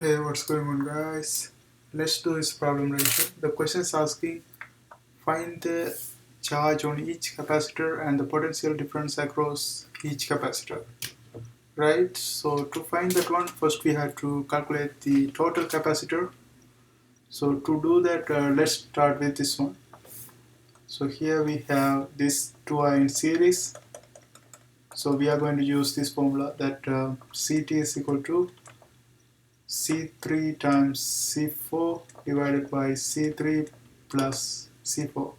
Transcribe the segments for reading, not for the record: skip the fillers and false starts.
Hey, what's going on, guys? Let's do this problem right here. The question is asking find the charge on each capacitor and the potential difference across each capacitor. Right? So to find that one, first we have to calculate the total capacitor. So to do that, let's start with this one. So here we have these two are in series. So we are going to use this formula that CT is equal to C3 times C4 divided by C3 plus C4,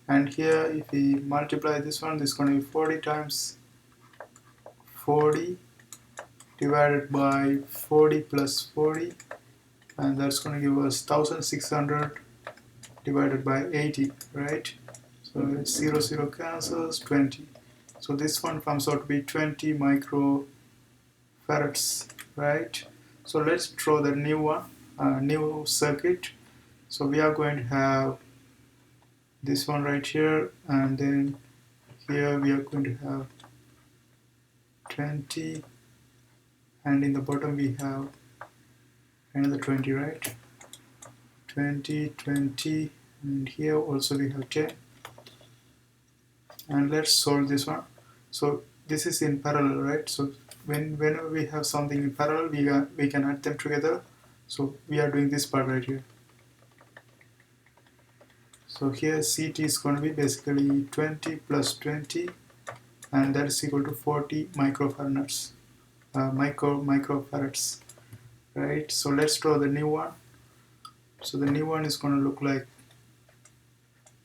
and here if we multiply this one, this is going to be 40 times 40 divided by 40 plus 40, and that's going to give us 1600 divided by 80, right? So 0 0 cancels, 20, so this one comes out to be 20 microfarads, right? So let's draw the new one, new circuit. So we are going to have this one right here, and then here we are going to have 20, and in the bottom we have another 20, right? 20, 20, and here also we have 10. And let's solve this one. So this is in parallel, right? So whenever we have something in parallel, we can add them together. So we are doing this part right here. So here CT is going to be basically 20 plus 20, and that is equal to 40 microfarads. Microfarads, right? So let's draw the new one. So the new one is going to look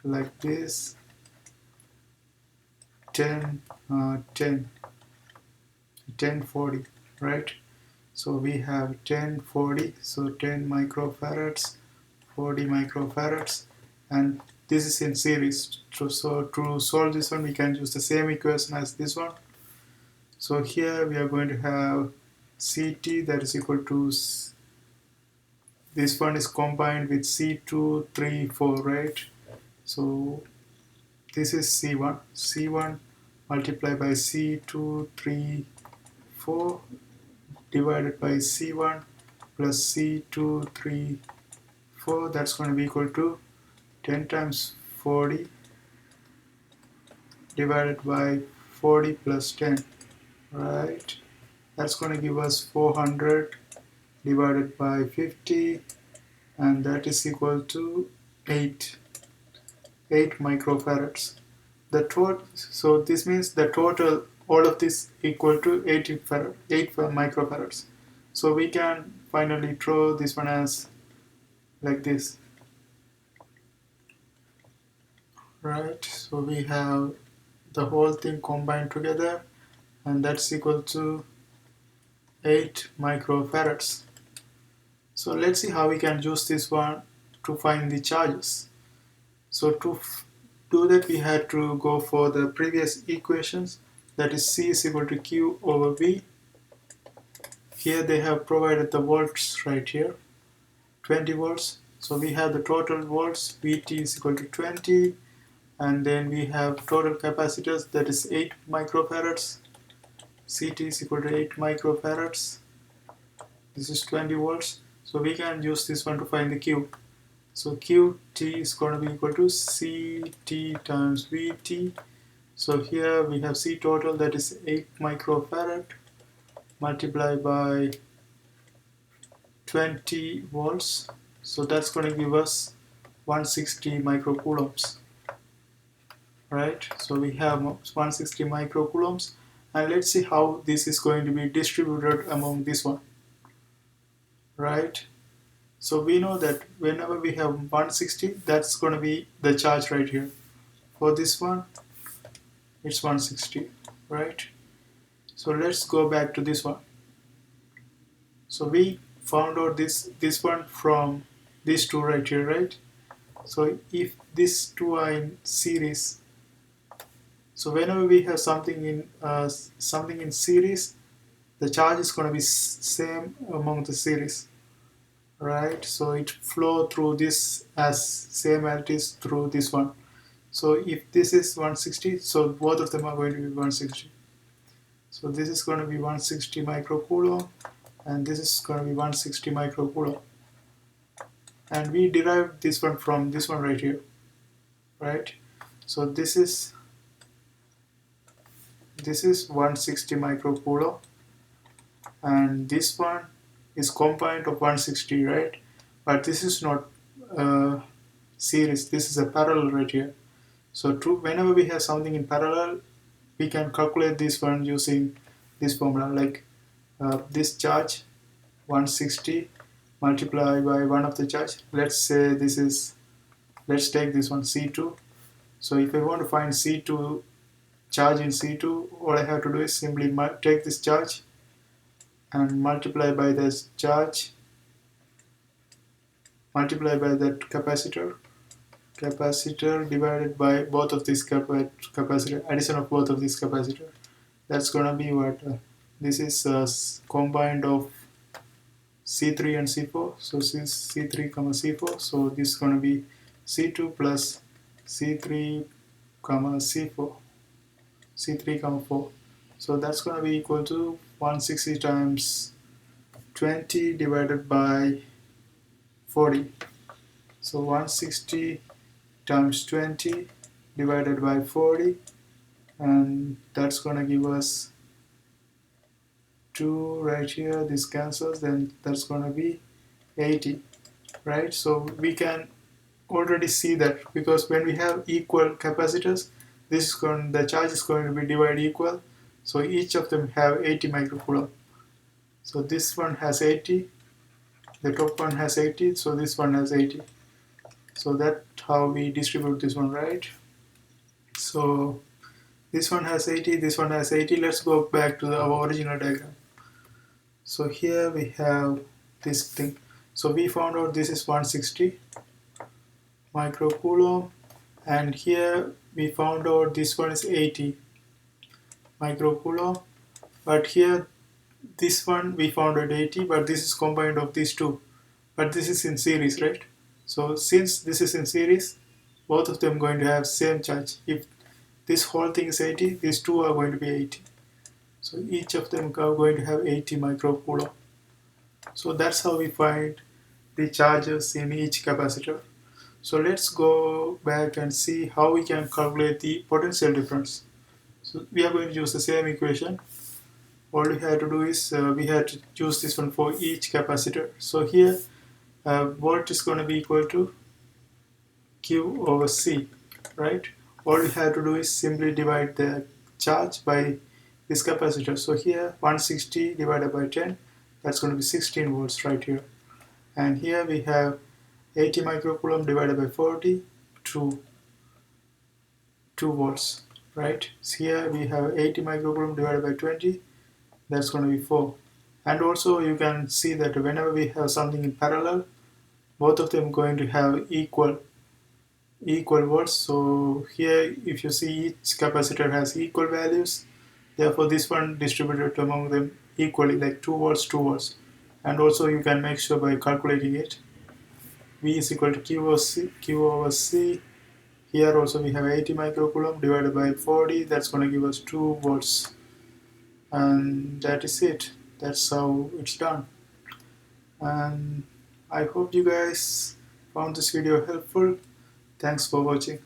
like this. 10, 40, right? So we have 10, 40, so 10 microfarads, 40 microfarads, and this is in series. So to solve this one, we can use the same equation as this one. So here we are going to have CT, that is equal to, this one is combined with C2, 3, 4, right? So this is C1 multiplied by C2, 3, 4 divided by C1 plus C2, 3, 4. That's going to be equal to 10 times 40 divided by 40 plus 10, right? That's going to give us 400 divided by 50, and that is equal to 8 microfarads. So this means the total, all of this equal to 8 microfarads. So we can finally draw this one as like this, right? So we have the whole thing combined together, and that's equal to 8 microfarads. So let's see how we can use this one to find the charges. So to do that, we had to go for the previous equations, that is C is equal to Q over V. Here they have provided the volts right here, 20 volts. So we have the total volts, Vt is equal to 20, and then we have total capacitors, that is 8 microfarads. Ct is equal to 8 microfarads. This is 20 volts. So we can use this one to find the Q. So Qt is going to be equal to Ct times Vt. So here we have C total, that is 8 microfarad multiplied by 20 volts. So that's going to give us 160 microcoulombs, right? So we have 160 microcoulombs, and let's see how this is going to be distributed among this one, right? So we know that whenever we have 160, that's going to be the charge right here. For this one, it's 160, right? So let's go back to this one. So we found out this one from these two right here, right? So if these two are in series, so whenever we have something in series, the charge is going to be same among the series, right? So it flow through this as same as it is through this one. So if this is 160, so both of them are going to be 160. So this is going to be 160 microcoulomb, and this is going to be 160 microcoulomb. And we derived this one from this one right here, right? So this is 160 microcoulomb, and this one is component of 160, right? But this is not series, this is a parallel right here. So whenever we have something in parallel, we can calculate this one using this formula, like this charge 160 multiplied by one of the charge. Let's say this is, let's take this one C2. So if I want to find C2 charge in C2, all I have to do is simply take this charge and multiply by this charge, multiply by that capacitor divided by both of these capacitor, addition of both of these capacitor. That's gonna be what this is combined of C3 and C4. So since C3 comma C4, so this is gonna be C2 plus C3 comma C4, C3 comma 4. So that's gonna be equal to 160 times 20 divided by 40. So 160 times 20 divided by 40, and that's gonna give us 2 right here. This cancels, then that's gonna be 80, right? So we can already see that, because when we have equal capacitors, the charge is going to be divided equal, so each of them have 80 microcoulomb. So this one has 80, the top one has 80, so this one has 80. So that's how we distribute this one, right? So this one has 80, this one has 80. Let's go back to our original diagram. So here we have this thing. So we found out this is 160 microcoulomb, and here we found out this one is 80 microcoulomb, but here this one we found out 80, but this is combined of these two, but this is in series, right? So since this is in series, both of them going to have same charge. If this whole thing is 80, these two are going to be 80. So each of them are going to have 80 microcoulomb. So that's how we find the charges in each capacitor. So let's go back and see how we can calculate the potential difference. So we are going to use the same equation. All we have to do is we have to use this one for each capacitor. So here volt is going to be equal to Q over C, right? All we have to do is simply divide the charge by this capacitor. So here 160 divided by 10, that's going to be 16 volts right here. And here we have 80 microcoulomb divided by 40, 2 volts, right? So here we have 80 microcoulomb divided by 20, that's going to be 4. And also you can see that whenever we have something in parallel, both of them going to have equal volts. So here if you see, each capacitor has equal values, therefore this one distributed among them equally, like 2 volts, 2 volts. And also you can make sure by calculating it, V is equal to Q over C. Here also we have 80 microcoulomb divided by 40, that's going to give us 2 volts. And that is it. That's how it's done. And I hope you guys found this video helpful. Thanks for watching.